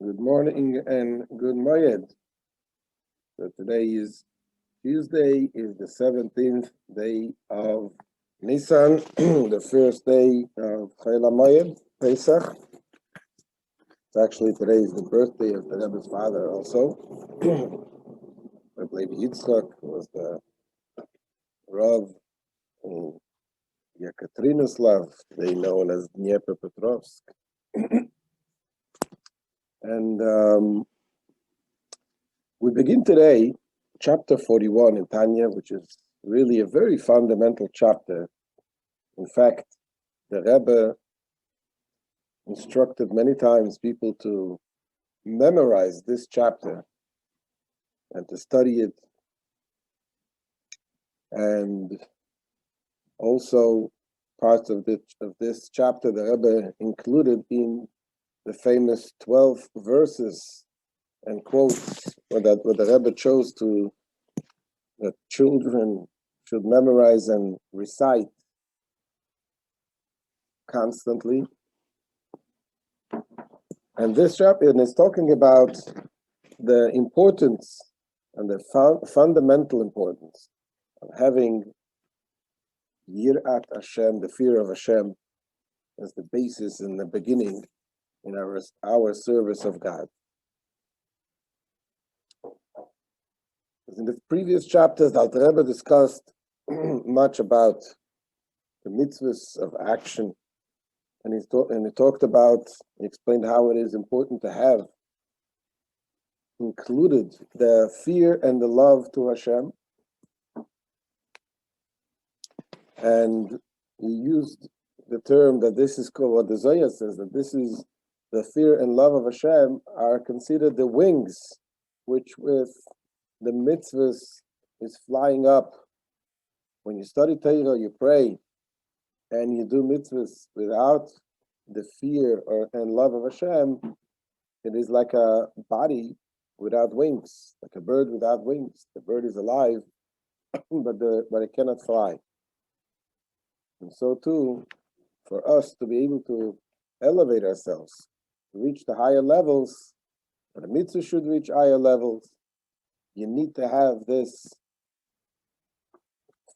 Good morning and good morning. So today is Tuesday, is the 17th day of Nisan, the first day of Chol Hamoed, Pesach. It's actually today is the birthday of the Rebbe's father also. Rabbi Yitzchak was the Rav in Yekaterinoslav, today known as Dnepropetrovsk. And we begin today chapter 41 in Tanya, which is really a very fundamental chapter. In fact, the Rebbe instructed many times people to memorize this chapter and to study it. And also parts of this chapter the Rebbe included in the famous 12 verses and quotes where the Rebbe chose that children should memorize and recite constantly. And this chapter is talking about the importance and the fundamental importance of having Yirat Hashem, the fear of Hashem, as the basis and the beginning in our service of God. In the previous chapters, the Alter Rebbe discussed much about the mitzvahs of action, and he explained how it is important to have included the fear and the love to Hashem. And he used the term that this is called, what the Zohar says, that this is the fear and love of Hashem are considered the wings, which with the mitzvahs is flying up. When you study Torah, you pray, and you do mitzvahs without the fear and love of Hashem, it is like a body without wings, like a bird without wings. The bird is alive, but it cannot fly. And so too, for us to be able to elevate ourselves, to reach the higher levels, and the mitzvah should reach higher levels, you need to have this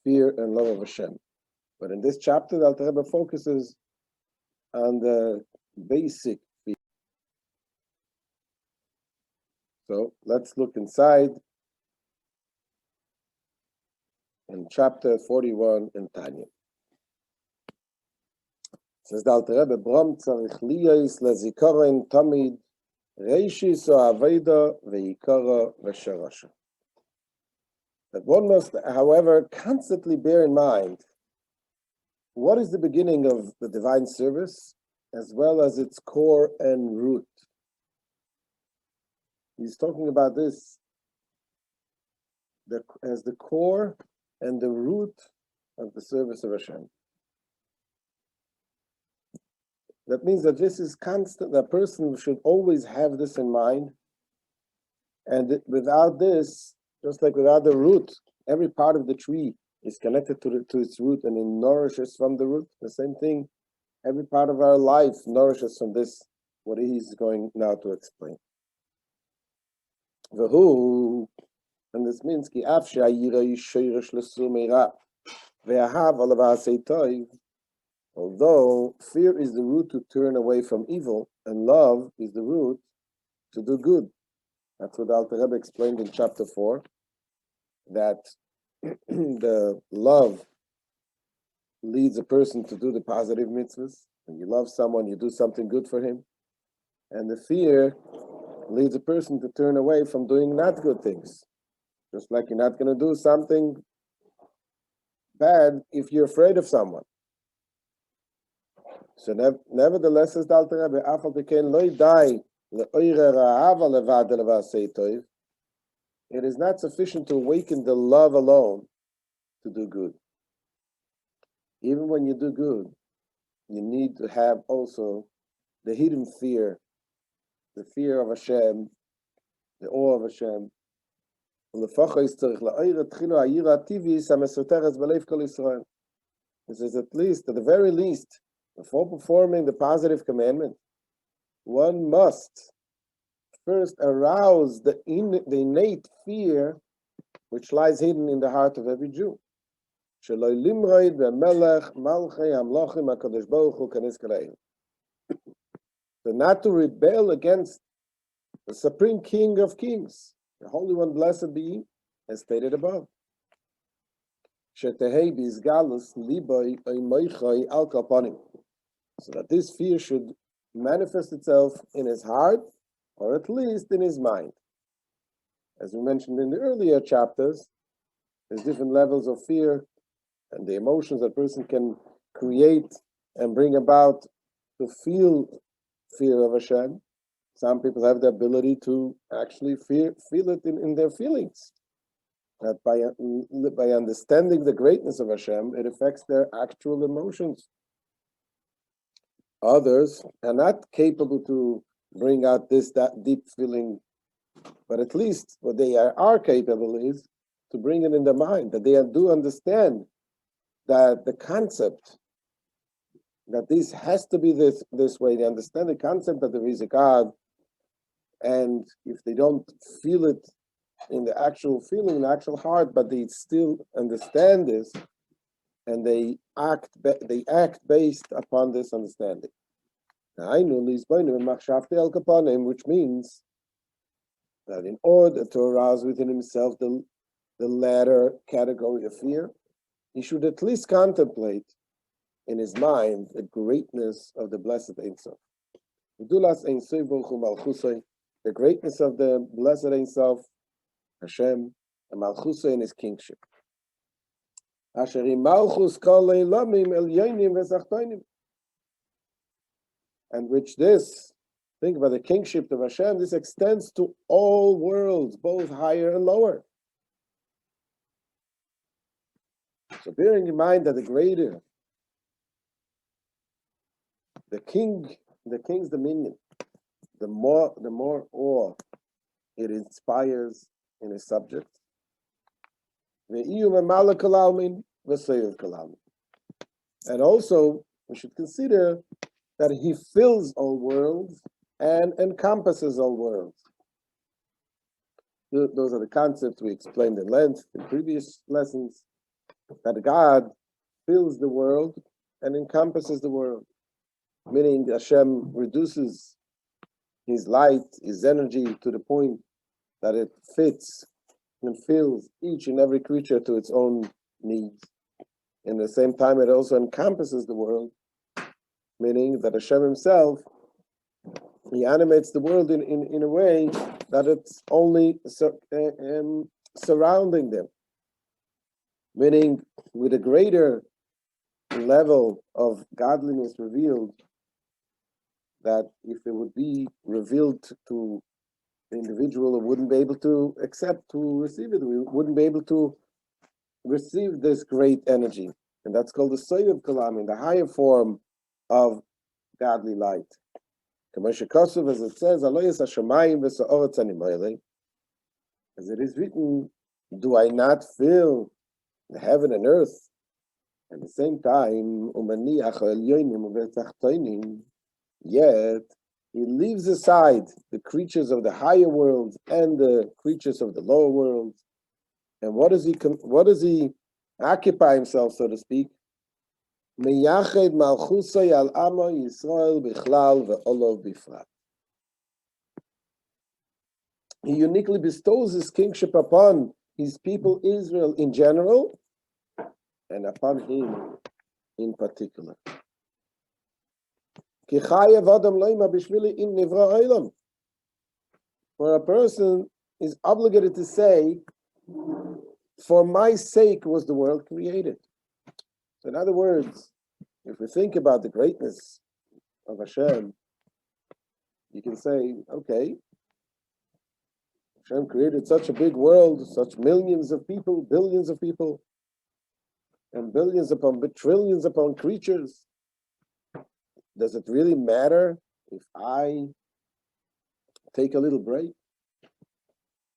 fear and love of Hashem. But in this chapter, the Alter Rebbe focuses on the basic fear. So let's look inside in chapter 41 in Tanya. Says the Alter Rebbe, Brom tzarich liyos lezikaron tamid reishis o aveda veikara v'sharasha. That one must, however, constantly bear in mind what is the beginning of the divine service, as well as its core and root. He's talking about this as the core and the root of the service of Hashem. That means that this is constant, the person should always have this in mind. And without this, just like without the root, every part of the tree is connected to its root and it nourishes from the root. The same thing, every part of our life nourishes from this, what he's going now to explain. V'hu, and this means ki af she'ayira yishayrish l'su meira ve'ahav alav ha'asei tov. Although fear is the root to turn away from evil, and love is the root to do good. That's what the Alter Rebbe explained in chapter 4, that the love leads a person to do the positive mitzvahs. When you love someone, you do something good for him. And the fear leads a person to turn away from doing not good things. Just like you're not going to do something bad if you're afraid of someone. So nevertheless, as the Alter Rebbe, afal pikein lo yidai le'oirer ha'ava levad levasei tov. It is not sufficient to awaken the love alone to do good. Even when you do good, you need to have also the hidden fear, the fear of Hashem, the awe of Hashem. This is at least, at the very least, before performing the positive commandment, one must first arouse the innate fear which lies hidden in the heart of every Jew. So not to rebel against the Supreme King of Kings, the Holy One, blessed be He, as stated above. So that this fear should manifest itself in his heart, or at least in his mind. As we mentioned in the earlier chapters, there's different levels of fear and the emotions a person can create and bring about to feel fear of Hashem. Some people have the ability to actually feel it in their feelings. That by understanding the greatness of Hashem, it affects their actual emotions. Others are not capable to bring out that deep feeling, but at least what they are capable is to bring it in their mind, that they do understand that the concept that this has to be this way. They understand the concept that there is a God, and if they don't feel it in the actual feeling, in the actual heart, but they still understand this, and they act based upon this understanding. Which means that in order to arouse within himself the latter category of fear, he should at least contemplate in his mind the greatness of the blessed Ein Sof. The greatness of the blessed Ein Sof, Hashem, and Malchusay in his kingship. And which this, think about the kingship of Hashem, this extends to all worlds, both higher and lower. So bearing in mind that the greater the king's dominion, the more awe it inspires in his subjects. And also we should consider that he fills all worlds and encompasses all worlds. Those are the concepts we explained in length in previous lessons, that God fills the world and encompasses the world, meaning Hashem reduces his light, his energy, to the point that it fits and fills each and every creature to its own needs. In the same time, it also encompasses the world, meaning that Hashem himself, he animates the world in a way that it's only surrounding them. Meaning, with a greater level of godliness revealed, that if it would be revealed to the individual, it wouldn't be able to accept, to receive it. We wouldn't be able to receive this great energy. And that's called the Soyev Kalam, the higher form of godly light. As it says, as it is written, do I not fill the heaven and earth? At the same time, yet he leaves aside the creatures of the higher world and the creatures of the lower world. And what does he occupy himself, so to speak? He uniquely bestows his kingship upon his people Israel in general, and upon him in particular. Where a person is obligated to say, for my sake was the world created. So in other words, if we think about the greatness of Hashem, you can say, okay, Hashem created such a big world, such millions of people, billions of people, and billions upon trillions upon creatures. Does it really matter if I take a little break?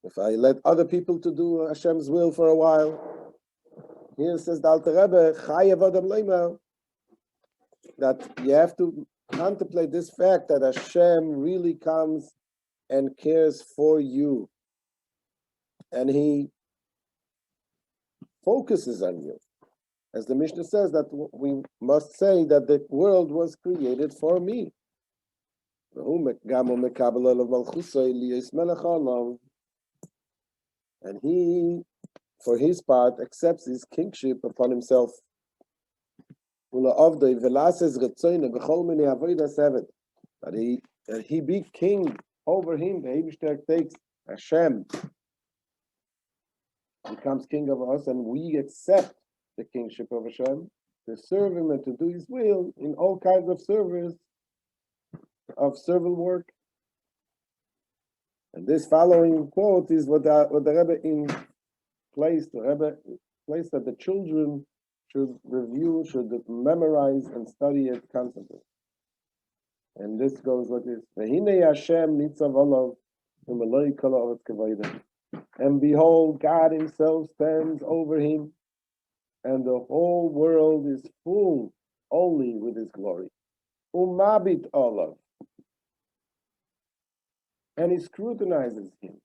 If I let other people to do Hashem's will for a while? Here says the Alter Rebbe, Chayav Adam Leima, that you have to contemplate this fact that Hashem really comes and cares for you. And he focuses on you. As the Mishnah says, that we must say that the world was created for me. And he, for his part, accepts his kingship upon himself. That he be king over him. The Eibishter takes Hashem, becomes king of us, and we accept the kingship of Hashem to serve him and to do his will in all kinds of service, of servile work. And this following quote is what the Rebbe placed that the children should review, should memorize and study it constantly. And this goes like this: V'hinei Hashem nitzav olav v'meloi kol ha'aretz kavayda. And behold, God Himself stands over him, and the whole world is full only with His glory. Umabit olav. And He scrutinizes him.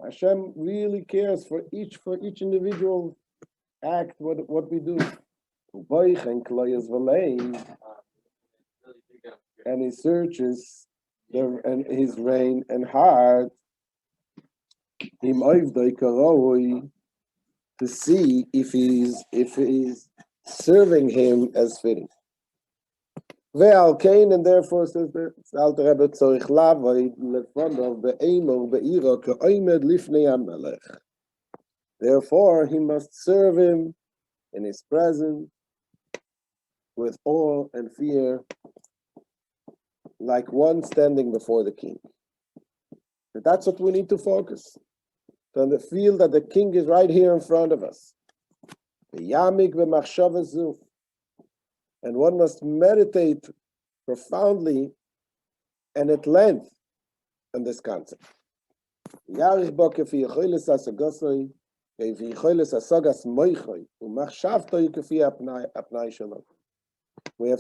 Hashem really cares for each individual act, what we do. And He searches his reign and heart to see if he's serving him as fitting. And therefore says the Alter Rebbe tzorich lavod lefanov be'emor be'ira ka'omed lifnei hamelech. Therefore he must serve him in his presence with awe and fear, like one standing before the king. And that's what we need to focus on, the feel that the king is right here in front of us. And one must meditate profoundly and at length on this concept. We have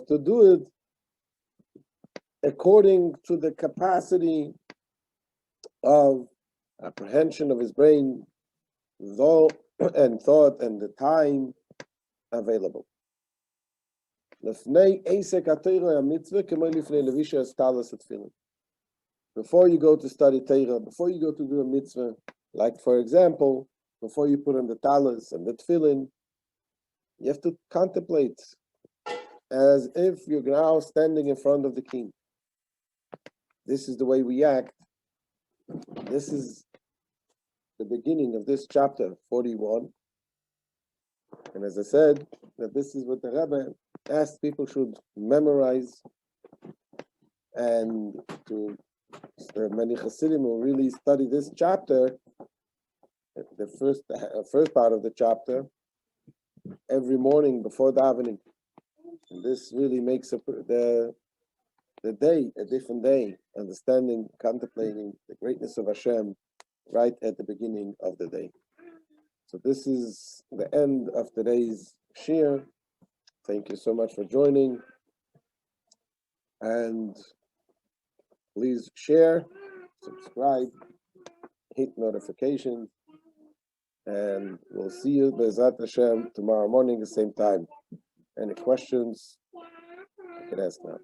to do it according to the capacity of apprehension of his brain, thought and the time available. Before you go to study Torah, before you go to do a mitzvah, like for example, before you put on the talis and the tefillin, you have to contemplate as if you're now standing in front of the king. This is the way we act. This is the beginning of this chapter 41. And as I said, that this is what the Rebbe asked people should memorize, and there are many Hasidim who really study this chapter, the first part of the chapter, every morning before davening. And this really makes the day a different day, understanding, contemplating the greatness of Hashem right at the beginning of the day. So this is the end of today's shir. Thank you so much for joining. And please share, subscribe, hit notifications, and we'll see you, Be'ezrat Hashem, tomorrow morning, the same time. Any questions? You can ask now.